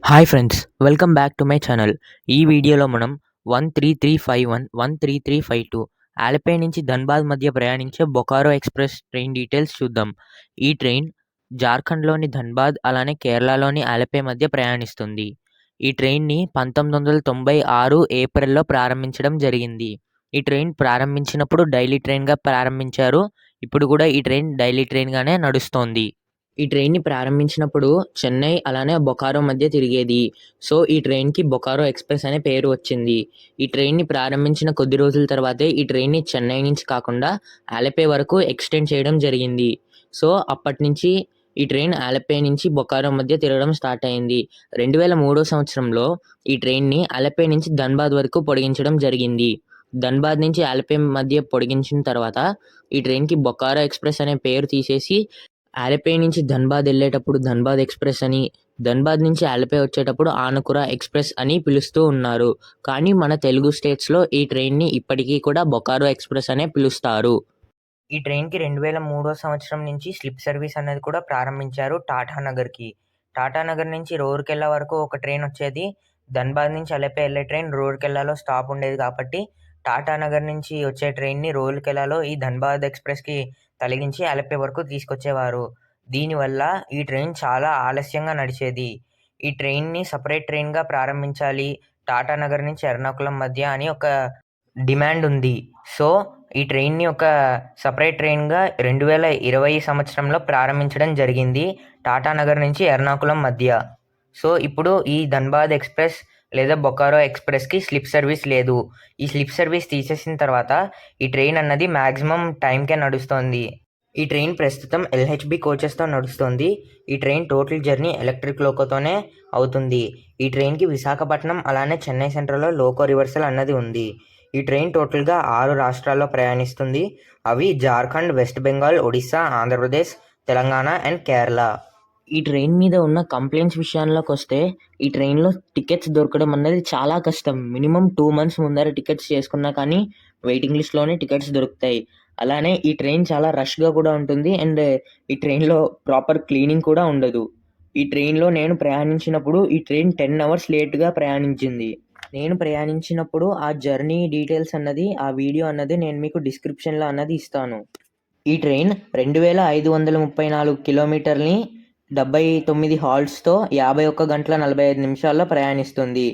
Hi friends, welcome back to my channel. ఈ వీడియోలో మనం 13351, 13352 ఆలపై నుంచి ధన్బాద్ మధ్య ప్రయాణించే బొకారో ఎక్స్ప్రెస్ ట్రైన్ డీటెయిల్స్ చూద్దాం. ఈ ట్రైన్ జార్ఖండ్లోని ధన్బాద్ అలానే కేరళలోని ఆలపై మధ్య ప్రయాణిస్తుంది. ఈ ట్రైన్ని 1996 ఏప్రిల్లో ప్రారంభించడం జరిగింది. ఈ ట్రైన్ ప్రారంభించినప్పుడు డైలీ ట్రైన్గా ప్రారంభించారు. ఇప్పుడు కూడా ఈ ట్రైన్ డైలీ ట్రైన్గానే నడుస్తోంది. ఈ ట్రైన్ని ప్రారంభించినప్పుడు చెన్నై అలానే బొకారో మధ్య తిరిగేది. సో ఈ ట్రైన్కి బొకారో ఎక్స్ప్రెస్ అనే పేరు వచ్చింది. ఈ ట్రైన్ని ప్రారంభించిన కొద్ది రోజుల తర్వాతే ఈ ట్రైన్ని చెన్నై నుంచి కాకుండా ఆలపే వరకు ఎక్స్టెండ్ చేయడం జరిగింది. సో అప్పటి నుంచి ఈ ట్రైన్ ఆలపే నుంచి బొకారో మధ్య తిరగడం స్టార్ట్ అయింది. 2003 సంవత్సరంలో ఈ ట్రైన్ని ఆలపే నుంచి ధన్బాద్ వరకు పొడిగించడం జరిగింది. ధన్బాద్ నుంచి ఆలపే మధ్య పొడిగించిన తర్వాత ఈ ట్రైన్కి బొకారో ఎక్స్ప్రెస్ అనే పేరు తీసేసి ఆలపే నుంచి ధన్బాద్ వెళ్ళేటప్పుడు ధన్బాద్ ఎక్స్ప్రెస్ అని, ధన్బాద్ నుంచి ఆలపే వచ్చేటప్పుడు ఆనకుర ఎక్స్ప్రెస్ అని పిలుస్తూ ఉన్నారు. కానీ మన తెలుగు స్టేట్స్లో ఈ ట్రైన్ని ఇప్పటికీ కూడా బొకారో ఎక్స్ప్రెస్ అనే పిలుస్తారు. ఈ ట్రైన్కి 2003 సంవత్సరం నుంచి స్లిప్ సర్వీస్ అనేది కూడా ప్రారంభించారు టాటానగర్కి. టాటానగర్ నుంచి రూర్కెలా వరకు ఒక ట్రైన్ వచ్చేది. ధన్బాద్ నుంచి ఆలపే వెళ్ళే ట్రైన్ రూర్కెలాలో స్టాప్ ఉండేది కాబట్టి టాటానగర్ నుంచి వచ్చే ట్రైన్ని రూర్కెలాలో ఈ ధన్బాద్ ఎక్స్ప్రెస్కి తొలగించి ఆలపే వరకు తీసుకొచ్చేవారు. దీనివల్ల ఈ ట్రైన్ చాలా ఆలస్యంగా నడిచేది. ఈ ట్రైన్ని సపరేట్ ట్రైన్గా ప్రారంభించాలి టాటానగర్ నుంచి ఎర్నాకుళం మధ్య అని ఒక డిమాండ్ ఉంది. సో ఈ ట్రైన్ని ఒక సపరేట్ ట్రైన్గా 2020 సంవత్సరంలో ప్రారంభించడం జరిగింది టాటానగర్ నుంచి ఎర్నాకుళం మధ్య. సో ఇప్పుడు ఈ ధన్బాద్ ఎక్స్ప్రెస్ లేదా బొకారో ఎక్స్ప్రెస్కి స్లిప్ సర్వీస్ లేదు. ఈ స్లిప్ సర్వీస్ తీసేసిన తర్వాత ఈ ట్రైన్ అన్నది మ్యాక్సిమం టైంకే నడుస్తోంది. ఈ ట్రైన్ ప్రస్తుతం ఎల్హెచ్బి కోచెస్తో నడుస్తుంది. ఈ ట్రైన్ టోటల్ జర్నీ ఎలక్ట్రిక్ లోకోతోనే అవుతుంది. ఈ ట్రైన్కి విశాఖపట్నం అలానే చెన్నై సెంట్రల్లో లోకో రివర్సల్ అన్నది ఉంది. ఈ ట్రైన్ టోటల్గా 6 రాష్ట్రాల్లో ప్రయాణిస్తుంది. అవి జార్ఖండ్, వెస్ట్ బెంగాల్, ఒడిస్సా, ఆంధ్రప్రదేశ్, తెలంగాణ అండ్ కేరళ. ఈ ట్రైన్ మీద ఉన్న కంప్లైంట్స్ విషయాల్లోకి వస్తే ఈ ట్రైన్లో టికెట్స్ దొరకడం అన్నది చాలా కష్టం. మినిమం 2 months ముందర టికెట్స్ చేసుకున్నా కానీ వెయిటింగ్ లిస్ట్లోనే టికెట్స్ దొరుకుతాయి. అలానే ఈ ట్రైన్ చాలా రష్గా కూడా ఉంటుంది అండ్ ఈ ట్రైన్లో ప్రాపర్ క్లీనింగ్ కూడా ఉండదు. ఈ ట్రైన్లో నేను ప్రయాణించినప్పుడు ఈ ట్రైన్ 10 hours లేట్గా ప్రయాణించింది. నేను ప్రయాణించినప్పుడు ఆ జర్నీ డీటెయిల్స్ అన్నది, ఆ వీడియో అన్నది నేను మీకు డిస్క్రిప్షన్లో అన్నది ఇస్తాను. ఈ ట్రైన్ 2534 కిలోమీటర్ని 79 హాల్ట్స్తో 51 గంటల 45 నిమిషాల్లో ప్రయాణిస్తుంది.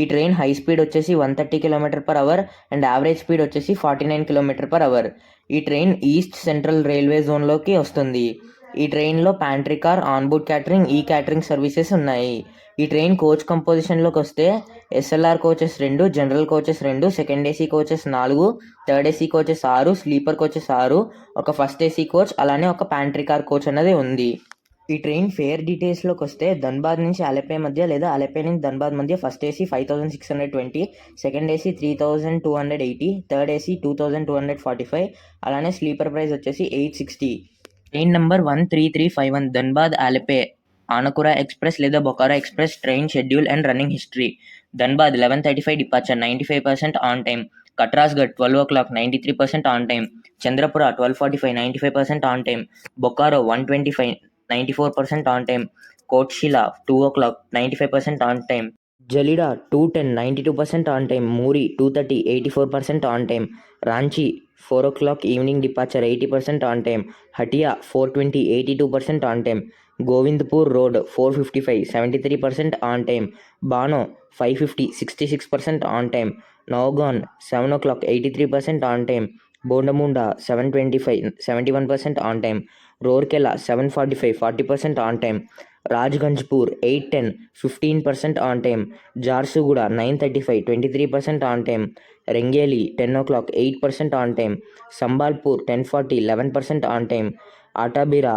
ఈ ట్రైన్ హై స్పీడ్ వచ్చేసి 130 km/h అండ్ యావరేజ్ స్పీడ్ వచ్చేసి 49 km/h. ఈ ట్రైన్ ఈస్ట్ సెంట్రల్ రైల్వే జోన్లోకి వస్తుంది. ఈ ట్రైన్లో ప్యాంట్రీ కార్, ఆన్బోర్డ్ క్యాటరింగ్, ఈ క్యాటరింగ్ సర్వీసెస్ ఉన్నాయి. ఈ ట్రైన్ కోచ్ కంపోజిషన్లోకి వస్తే SLR coaches 2, general coaches 2, second AC coaches 4, third AC coaches 6, sleeper coaches 6, ఒక ఫస్ట్ ఏసీ కోచ్ అలానే ఒక ప్యాంట్రీ కార్ కోచ్ అన్నది ఉంది. ఈ ట్రైన్ ఫేర్ డీటెయిల్స్లోకి వస్తే ధన్బాద్ నుంచి ఆలపే మధ్య లేదా ఆలపే నుంచి ధన్బాద్ మధ్య first AC 5620, second AC 3280, third AC 2245, అలానే స్లీపర్ ప్రైస్ వచ్చేసి 860. ట్రైన్ నెంబర్ 13351 ధన్బాద్ ఆలపే ఆనకుర ఎక్స్ప్రెస్ లేదా Bokaro express train schedule and running history. Dhanbad 11:35 departure 95% on time. Katrasgarh 12 o'clock 93% on time. Chandrapura 12:45 95% on time. Bokaro 125 94% on time. Kotshila 2 o'clock 95% on time. Jhalida 2:10 92% on time. Muri 2:30 84% on time. Ranchi 4 o'clock evening departure 80% on time. Hatia 4:20 82% on time. Govindpur road 4:55 73% on time. Bano 5:50 66% on time. Naugaon 7 o'clock 83% on time. Bondamunda 7:25 71% on time. Rourkela 7:45 40% on time. Rajgangpur 8:10 15% on time. Jharsuguda 9:35 23% on time. Rengali 10 o'clock 8% on time. Sambalpur 10:40 11% on time. Attabira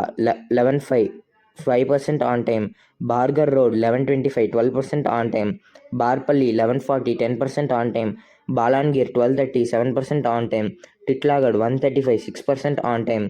11:05 5% on time. Bargarh road 11:25 12% on time. Barpali 11:40 10% on time. Balangir 12:30 7% on time. Titlagarh 135 6% on time.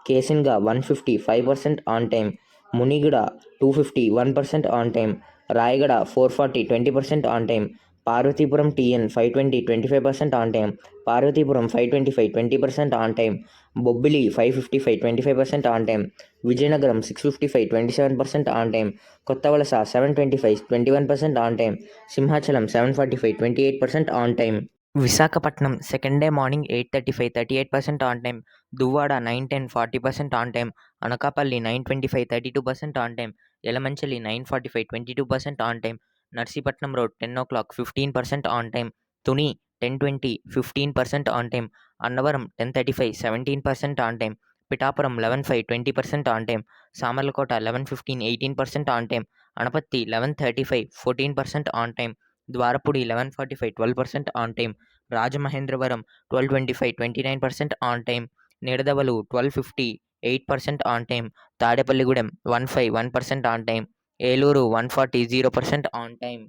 Kesinga 150 5% on time. Muniguda 250 1% on time. Rayagada 440 20% on time. Parvathipuram TN 520 25% on time, Parvathipuram 525 20% on time, Bobbili 555 25% on time, Vizianagaram 655 27% on time, Kottavalasa 725 21% on time, Simhachalam 745 28% on time, Visakhapatnam second day morning 8:35 38% on time, Duvvada 9:10 40% on time, Anakapalli 9:25 32% on time, Yelamanchili 9:45 22% on time, Narsipatnam road 10 o'clock 15% on time, Tuni 10:20 15% on time, Annavaram 10:35 17% on time, Pithapuram 11:05 20% on time, Samarlakota 11:15 18% on time, Anaparthi 11:35 14% on time, Dwarapudi 11:45 12% on time, Rajamahendravaram 12:25 29% on time, Nidadavolu 12:50 8% on time, Tadepalligudem 1:5 1% on time, Eluru 1:40 0% on time,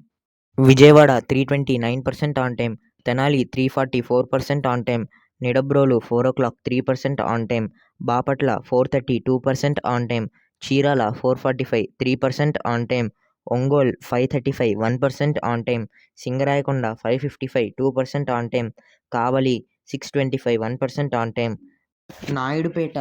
Vijayawada 3:20 9% on time, Tenali 3:40 4% on time, Nidubrolu 4 o'clock 3% on time, Bapatla 4:30 2% on time, Chirala 4:45 3% on time, Ongole 5:35 1% on time, Singarayakonda 5:55 2% on time, Kavali 6:25 1% on time, Naidupeta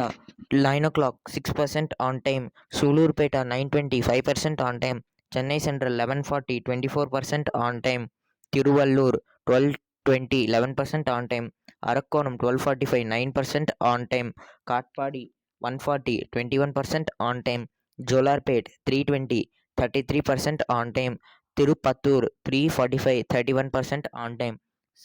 9 o'clock 6% on time, Sullurpeta 9:20 5% on time, Chennai central 11:40 24% on time, Tiruvallur 12:20 11% on time, Arakkonam 12:45 9% on time, Katpadi 1:40 21% on time, Jolarpet 3:20 33% on time, Tirupattur 3:45 31% on time,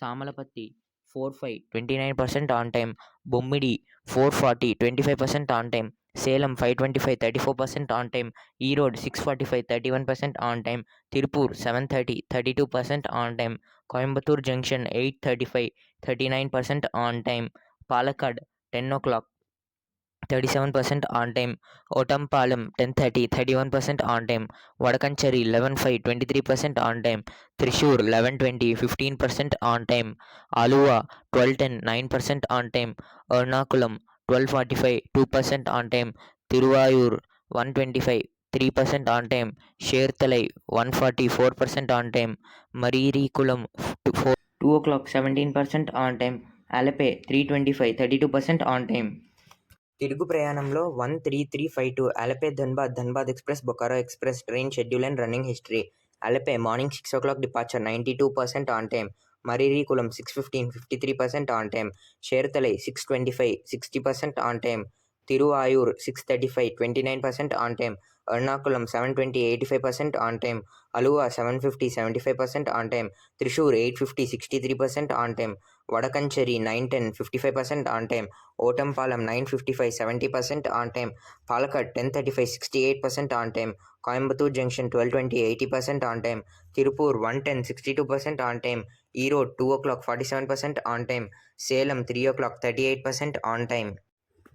Samalpatti 4:5 29% on time, Bommidi 4:40 25% on time, Salem 5:25 34% on time, Erode 6:45 31% on time, Tiruppur 7:30 32% on time, Coimbatore junction 8:35 39% on time, Palakkad 10 o'clock 37% on time, Ottapalam 10:30 31% on time, Vadakkanchery 11:05 23% on time, Thrissur 11:20 15% on time, Aluva 12:10 9% on time, Ernakulam 12:45 2% on time, Thuravoor 1:25 3% on time, Cherthala 1:40 4% on time, Mararikulam 2 o'clock 17% on time, Alleppey 3:25 32% on time. తిరుగు ప్రయాణంలో 13352 Alleppey Dhanbad express Bokaro express train schedule and running history. Alleppey morning 6 o'clock departure 92% on time, Mararikulam 6:15 53% on time, Cherthala 6:25 60% on time, Thuravoor 6:35 29% on time, Ernakulam 7:20 85% on time, Aluva 7:50 75% on time, Thrissur 8:50 63% on time, Vadakkanchery 9:10 55% on time, Ottapalam 9:55 70% on time, Palakkad 10:35 68% on time, Coimbatore junction 12:20 80% on time, Tiruppur 1:10 62% on time, Erode 2 o'clock 47% on time, Salem 3 o'clock 38% on time,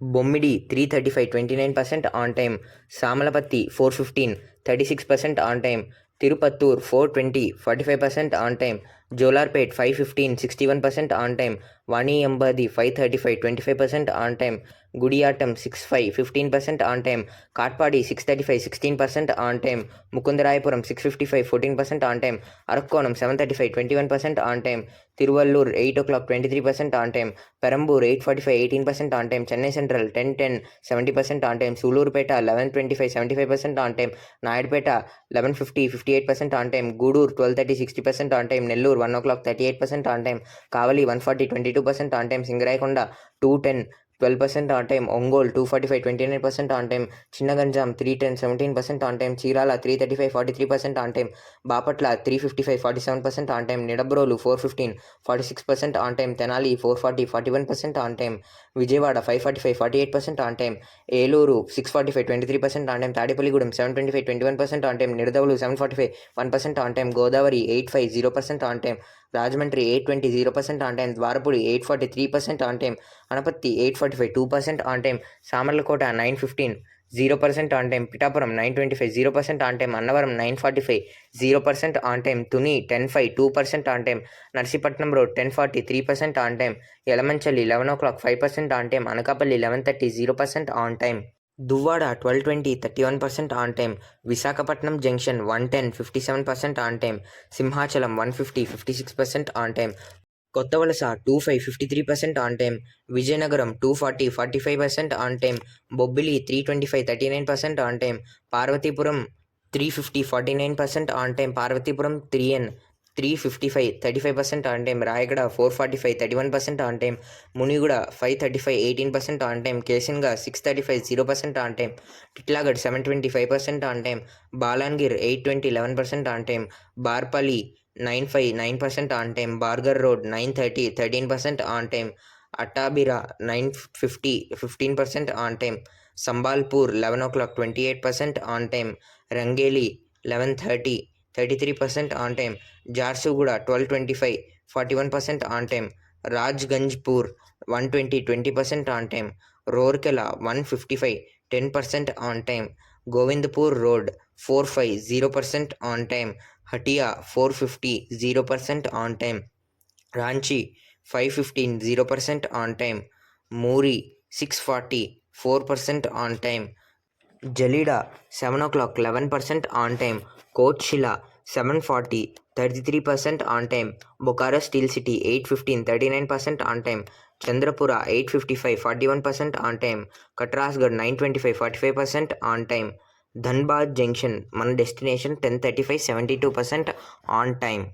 Bommidi 3:35 29% on time, Samalpatti 4:15 36% on time, Tirupattur 4:20 45% on time, Jolarpet 5:15 61% on time, వాణియంబాది 5:35 25% on time, Gudiyattam 6:5 15% on time, Katpadi 6:35 16% on time, Mukundarayapuram 6:55 14% on time, Arakkonam 7:35 21% on time, Tiruvallur 8 o'clock 23% on time, Perambur 8:45 18% on time, Chennai central 10:10 70% on time, Sullurpeta 11:25 75% on time, Naidupeta 11:50 58% on time, Gudur 12:30 60% on time, Nellore 1 o'clock 38% on time, Kavali 1:40 22% on time, Singarayakonda 2:10 12% on time, Ongole 2:45 29% on time, Chinnaganjam 3:10 17% on time, Chirala 3:35 43% on time, Bapatla 3:55 47% on time, Nidubrolu 4:15 46% on time, Tenali 4:40 41% on time, Vijayawada 5:45 48% on time, Eluru 6:45 23% on time, Tadepalligudem 7:25 21% on time, Nidadavolu 7:45 1% on time, Godavari 8:5 0% on time, Rajahmundry 8:20 0% on time, Dwarapudi 8:40 3% on time, Anaparthi 8:45 2% on time, Samarlakota 9:15 0% on time, Pithapuram 9:25 0% on time, Annavaram 9:45 0% on time, Tuni 10:05 2% on time, Narsipatnam road 10:40 3% on time, Yelamanchili 11 o'clock 5% on time, Anakapalli 11:30 0% on time. Duvvada 12:20 31% on time, Visakhapatnam junction 110 57% on time, Simhachalam 150 56% on time, Kottavalasa 25 53% on time, Vizianagaram 240 45% on time, Bobbili 325 39% on time, Parvathipuram 350 49% on time, Parvathipuram 3N 355 35% on time, Rayagada 445 31% on time, Muniguda 535 18% on time, Kesinga 635 0% on time, Titlagarh 725% on time, Balangir 820 11% on time, Barpali 95 9% on time, Bargarh Road 930 13% on time, Attabira 950 15% on time, Sambalpur 11 o'clock 28% on time, Rengali 11:30 33% on time, Jharsuguda 12:25 41% on time, Rajgangpur 120 20% on time, Rourkela 155 10% on time, Govindpur Road 45 0% on time, Hatia 450 0% on time, Ranchi 515 0% on time, Muri 640 4% on time, Jhalida 7 o'clock 11% on time, Kotshila 740 33% on time, Bokaro Steel City 815 39% on time, Chandrapura 855 41% on time, Katrasgarh 925 45% on time, Dhanbad Junction మన destination 10:35 72% on time.